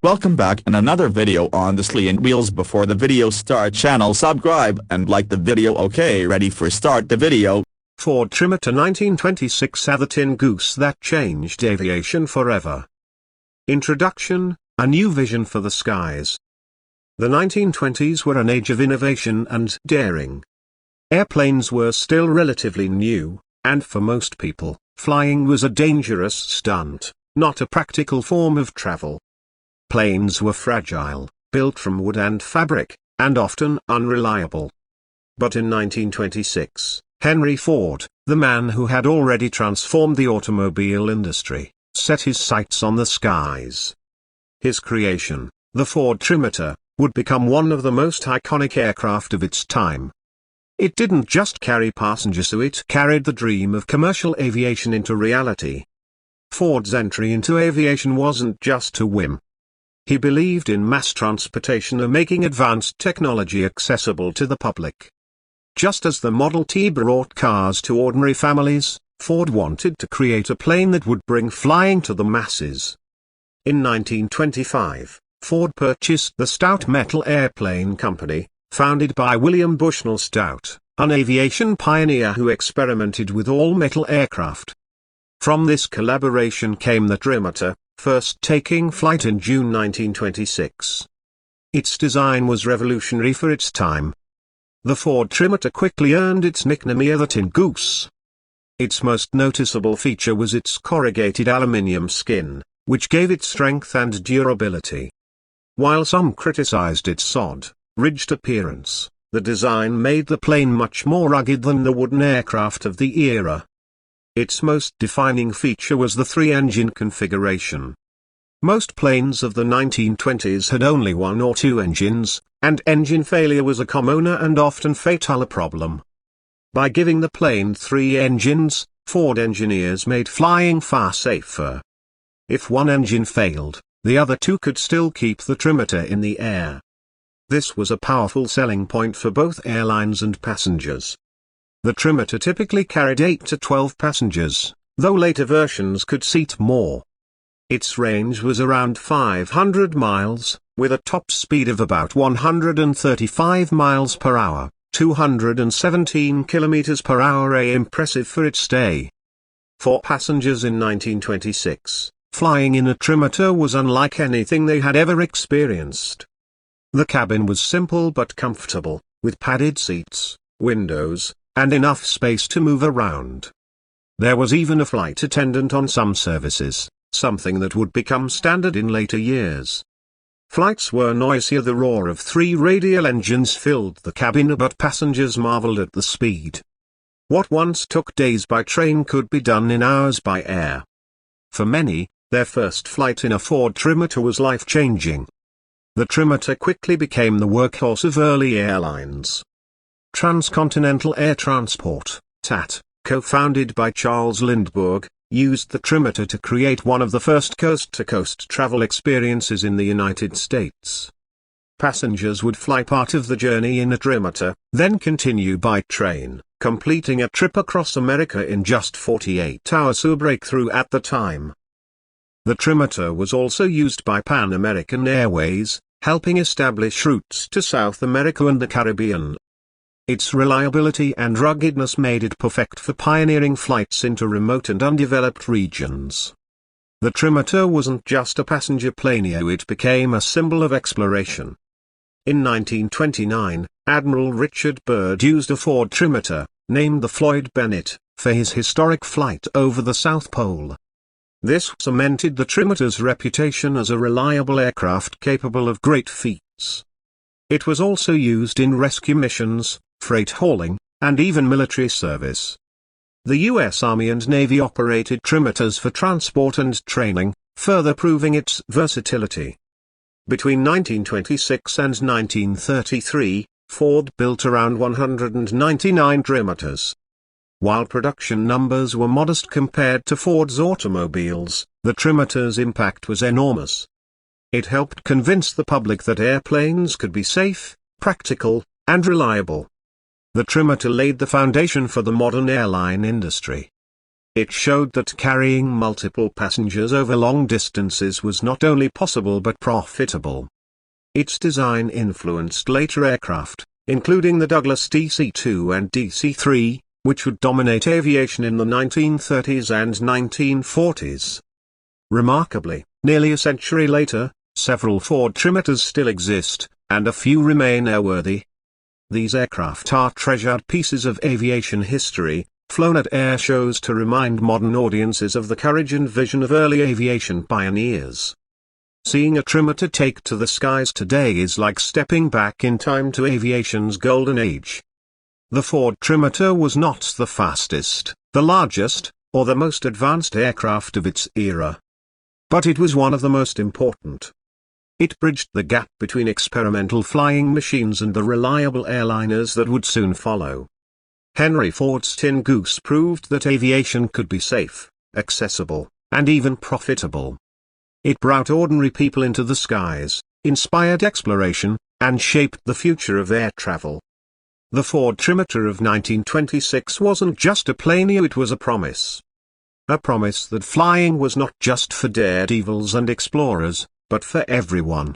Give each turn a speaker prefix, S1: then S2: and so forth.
S1: Welcome back in another video on the Slee and Wheels. Before the video start, channel subscribe and like the video. Okay, ready for start the video.
S2: Ford Trimeter 1926, the tin goose that changed aviation forever. Introduction, a new vision for the skies. The 1920s were an age of innovation and daring. Airplanes were still relatively new, and for most people, flying was a dangerous stunt, not a practical form of travel. Planes were fragile, built from wood and fabric, and often unreliable. But in 1926, Henry Ford, the man who had already transformed the automobile industry, set his sights on the skies. His creation, the Ford Trimeter, would become one of the most iconic aircraft of its time. It didn't just carry passengers, it carried the dream of commercial aviation into reality. Ford's entry into aviation wasn't just a whim. He believed in mass transportation and making advanced technology accessible to the public. Just as the Model T brought cars to ordinary families, Ford wanted to create a plane that would bring flying to the masses. In 1925, Ford purchased the Stout Metal Airplane Company, founded by William Bushnell Stout, an aviation pioneer who experimented with all-metal aircraft. From this collaboration came the Trimeter, first taking flight in June 1926. Its design was revolutionary for its time. The Ford Trimeter quickly earned its nickname the Tin Goose. Its most noticeable feature was its corrugated aluminium skin, which gave it strength and durability. While some criticized its odd, ridged appearance, the design made the plane much more rugged than the wooden aircraft of the era. Its most defining feature was the three-engine configuration. Most planes of the 1920s had only one or two engines, and engine failure was a common and often fatal problem. By giving the plane three engines, Ford engineers made flying far safer. If one engine failed, the other two could still keep the Trimeter in the air. This was a powerful selling point for both airlines and passengers. The Trimeter typically carried 8 to 12 passengers, though later versions could seat more. Its range was around 500 miles, with a top speed of about 135 miles per hour, 217 kilometers per hour, impressive for its day. For passengers in 1926, flying in a Trimeter was unlike anything they had ever experienced. The cabin was simple but comfortable, with padded seats, windows, and enough space to move around. There was even a flight attendant on some services, something that would become standard in later years. Flights were noisier. The roar of three radial engines filled the cabin, but passengers marveled at the speed. What once took days by train could be done in hours by air. For many, their first flight in a Ford Trimeter was life-changing. The Trimeter quickly became the workhorse of early airlines. Transcontinental Air Transport, TAT, co-founded by Charles Lindbergh, used the Trimeter to create one of the first coast-to-coast travel experiences in the United States. Passengers would fly part of the journey in a Trimeter, then continue by train, completing a trip across America in just 48 hours, a breakthrough at the time. The Trimeter was also used by Pan American Airways, helping establish routes to South America and the Caribbean. Its reliability and ruggedness made it perfect for pioneering flights into remote and undeveloped regions. The Trimeter wasn't just a passenger plane, it became a symbol of exploration. In 1929, Admiral Richard Byrd used a Ford Trimeter, named the Floyd Bennett, for his historic flight over the South Pole. This cemented the Trimeter's reputation as a reliable aircraft capable of great feats. It was also used in rescue missions, freight hauling, and even military service. The U.S. Army and Navy operated Trimeters for transport and training, further proving its versatility. Between 1926 and 1933, Ford built around 199 Trimeters. While production numbers were modest compared to Ford's automobiles, the Trimeter's impact was enormous. It helped convince the public that airplanes could be safe, practical, and reliable. The Trimeter laid the foundation for the modern airline industry. It showed that carrying multiple passengers over long distances was not only possible but profitable. Its design influenced later aircraft, including the Douglas DC-2 and DC-3, which would dominate aviation in the 1930s and 1940s. Remarkably, nearly a century later, several Ford trimeters still exist, and a few remain airworthy. These aircraft are treasured pieces of aviation history, flown at air shows to remind modern audiences of the courage and vision of early aviation pioneers. Seeing a trimeter take to the skies today is like stepping back in time to aviation's golden age. The Ford trimeter was not the fastest, the largest, or the most advanced aircraft of its era. But it was one of the most important. It bridged the gap between experimental flying machines and the reliable airliners that would soon follow. Henry Ford's Tin Goose proved that aviation could be safe, accessible, and even profitable. It brought ordinary people into the skies, inspired exploration, and shaped the future of air travel. The Ford trimeter of 1926 wasn't just a plane, it was a promise. A promise that flying was not just for daredevils and explorers, but for everyone.